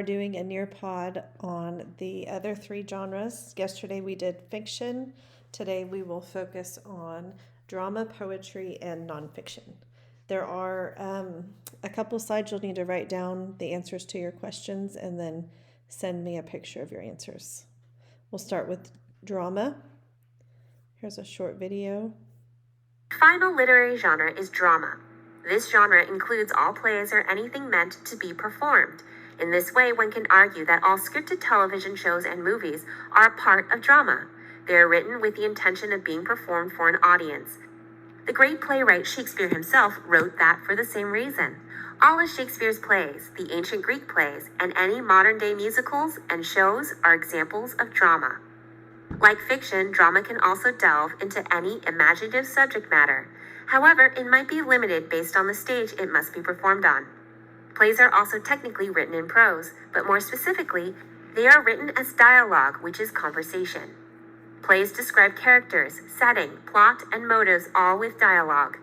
We're doing a Nearpod on the other three genres. Yesterday we did fiction. Today we will focus on drama, poetry, and nonfiction. There are a couple slides you'll need to write down the answers to your questions and then send me a picture of your answers. We'll start with drama. Here's a short video. Final literary genre is drama. This genre includes all plays or anything meant to be performed. In this way, one can argue that all scripted television shows and movies are a part of drama. They are written with the intention of being performed for an audience. The great playwright Shakespeare himself wrote that for the same reason. All of Shakespeare's plays, the ancient Greek plays, and any modern-day musicals and shows are examples of drama. Like fiction, drama can also delve into any imaginative subject matter. However, it might be limited based on the stage it must be performed on. Plays are also technically written in prose, but more specifically, they are written as dialogue, which is conversation. Plays describe characters, setting, plot, and motives all with dialogue.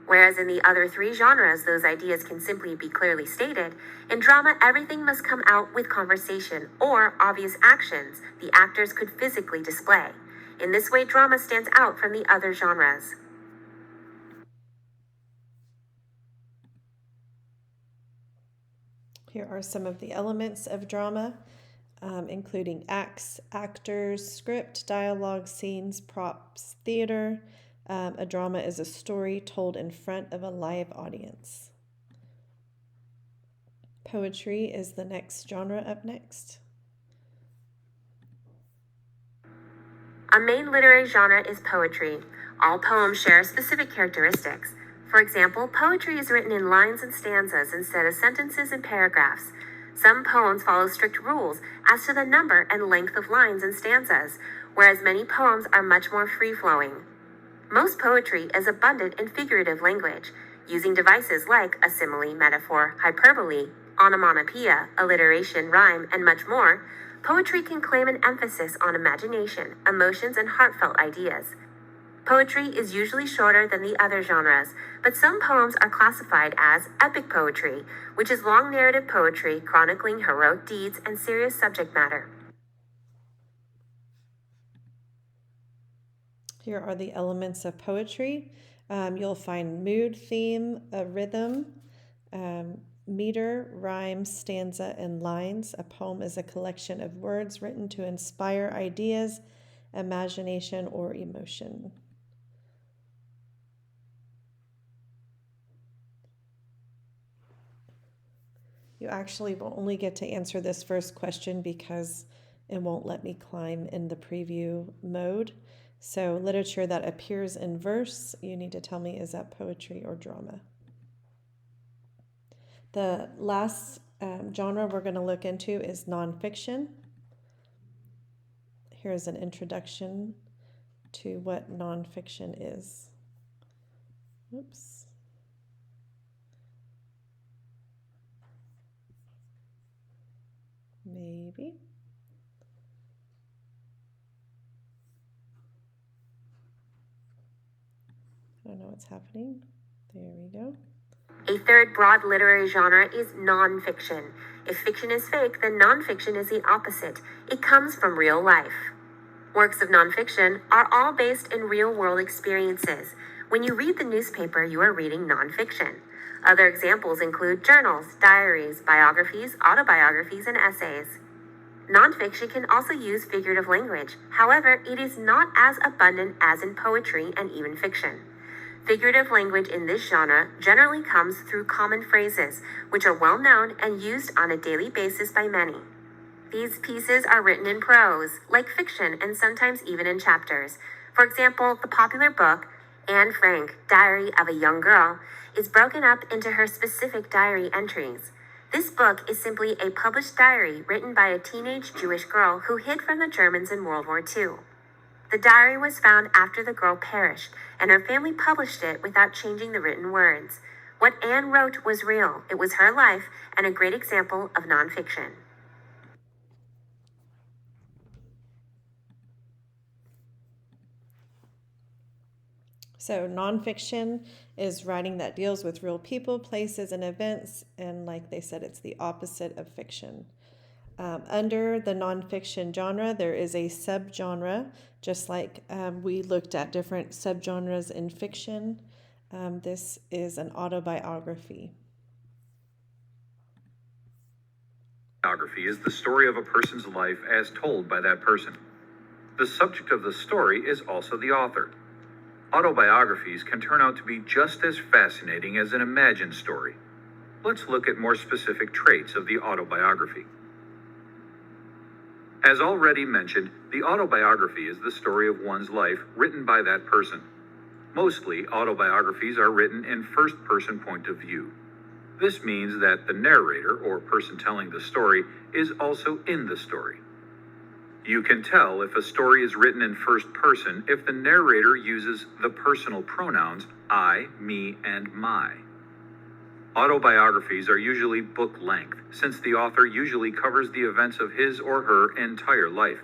Whereas in the other three genres, those ideas can simply be clearly stated, in drama, everything must come out with conversation or obvious actions the actors could physically display. In this way, drama stands out from the other genres. Here are some of the elements of drama, including acts, actors, script, dialogue, scenes, props, theater. A drama is a story told in front of a live audience. Poetry is the next genre up next. A main literary genre is poetry. All poems share specific characteristics. For example, poetry is written in lines and stanzas instead of sentences and paragraphs. Some poems follow strict rules as to the number and length of lines and stanzas, whereas many poems are much more free-flowing. Most poetry is abundant in figurative language, using devices like a simile, metaphor, hyperbole, onomatopoeia, alliteration, rhyme, and much more. Poetry can claim an emphasis on imagination, emotions, and heartfelt ideas. Poetry is usually shorter than the other genres, but some poems are classified as epic poetry, which is long narrative poetry chronicling heroic deeds and serious subject matter. Here are the elements of poetry. You'll find mood, theme, a rhythm, meter, rhyme, stanza, and lines. A poem is a collection of words written to inspire ideas, imagination, or emotion. You actually will only get to answer this first question because it won't let me climb in the preview mode. So literature that appears in verse, you need to tell me, is that poetry or drama? The last genre we're going to look into is nonfiction. Here's an introduction to what nonfiction is. Oops. Maybe. I don't know what's happening. There we go. A third broad literary genre is nonfiction. If fiction is fake, then nonfiction is the opposite. It comes from real life. Works of nonfiction are all based in real-world experiences. When you read the newspaper, you are reading nonfiction. Other examples include journals, diaries, biographies, autobiographies, and essays. Nonfiction can also use figurative language. However, it is not as abundant as in poetry and even fiction. Figurative language in this genre generally comes through common phrases, which are well known and used on a daily basis by many. These pieces are written in prose, like fiction, and sometimes even in chapters. For example, the popular book, Anne Frank, Diary of a Young Girl, is broken up into her specific diary entries. This book is simply a published diary written by a teenage Jewish girl who hid from the Germans in World War II. The diary was found after the girl perished, and her family published it without changing the written words. What Anne wrote was real. It was her life and a great example of nonfiction. So nonfiction is writing that deals with real people, places, and events, and like they said, it's the opposite of fiction. Under the nonfiction genre, there is a subgenre, just like we looked at different subgenres in fiction. This is an autobiography. Biography is the story of a person's life as told by that person. The subject of the story is also the author. Autobiographies can turn out to be just as fascinating as an imagined story. Let's look at more specific traits of the autobiography. As already mentioned, the autobiography is the story of one's life written by that person. Mostly, autobiographies are written in first-person point of view. This means that the narrator, or person telling the story, is also in the story. You can tell if a story is written in first person if the narrator uses the personal pronouns I, me, and my. Autobiographies are usually book length, since the author usually covers the events of his or her entire life.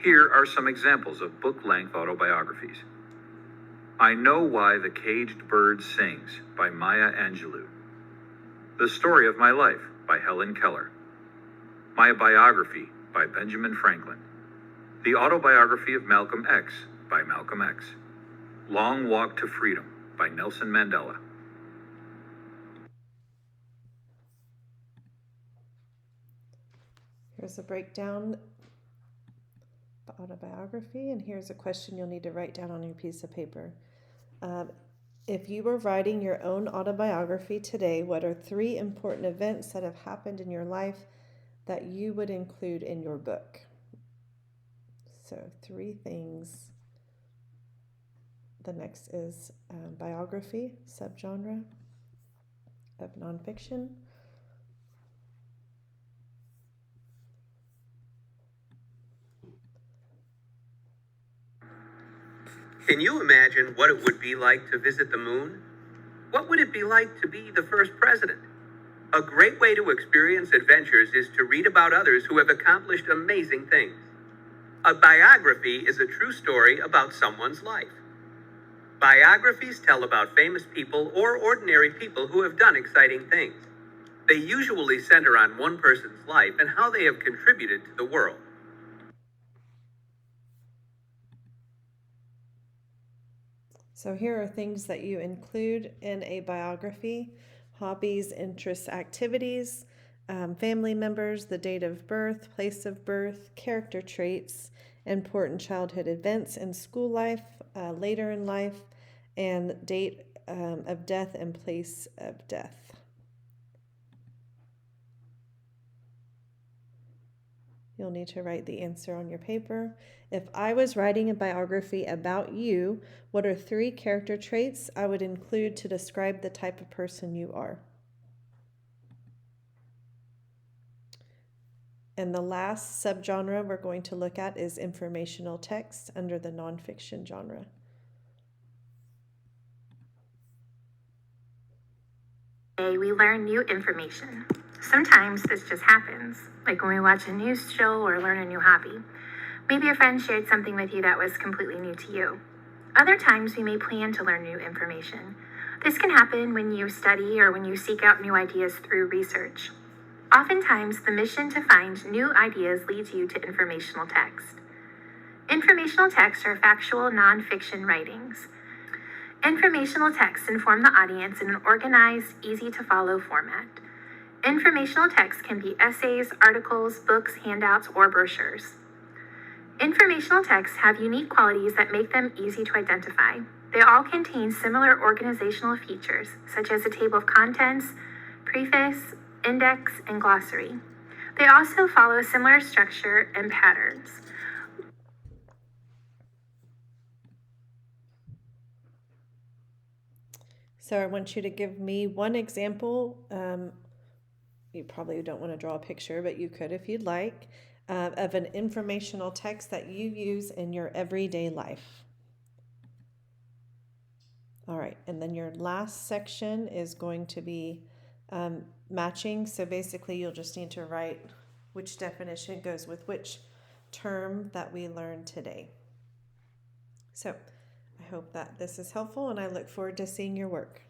Here are some examples of book-length autobiographies. I Know Why the Caged Bird Sings by Maya Angelou. The Story of My Life by Helen Keller. My Biography by Benjamin Franklin. The Autobiography of Malcolm X by Malcolm X. Long Walk to Freedom by Nelson Mandela. Here's a breakdown of autobiography, and here's a question you'll need to write down on your piece of paper. If you were writing your own autobiography today, what are 3 important events that have happened in your life that you would include in your book? So 3 things. The next is biography, subgenre of nonfiction. Can you imagine what it would be like to visit the moon? What would it be like to be the first president? A great way to experience adventures is to read about others who have accomplished amazing things. A biography is a true story about someone's life. Biographies tell about famous people or ordinary people who have done exciting things. They usually center on one person's life and how they have contributed to the world. So here are things that you include in a biography: hobbies, interests, activities, family members, the date of birth, place of birth, character traits, important childhood events in school life, later in life, and date of death and place of death. You'll need to write the answer on your paper. If I was writing a biography about you, what are 3 character traits I would include to describe the type of person you are? And the last subgenre we're going to look at is informational text under the nonfiction genre. Today we learn new information. Sometimes this just happens, like when we watch a news show or learn a new hobby. Maybe a friend shared something with you that was completely new to you. Other times we may plan to learn new information. This can happen when you study or when you seek out new ideas through research. Oftentimes, the mission to find new ideas leads you to informational text. Informational texts are factual nonfiction writings. Informational texts inform the audience in an organized, easy-to-follow format. Informational texts can be essays, articles, books, handouts, or brochures. Informational texts have unique qualities that make them easy to identify. They all contain similar organizational features, such as a table of contents, preface, index, and glossary. They also follow a similar structure and patterns. So I want you to give me one example. You probably don't want to draw a picture, but you could if you'd like, of an informational text that you use in your everyday life. All right, and then your last section is going to be matching. So basically you'll just need to write which definition goes with which term that we learned today. So I hope that this is helpful, and I look forward to seeing your work.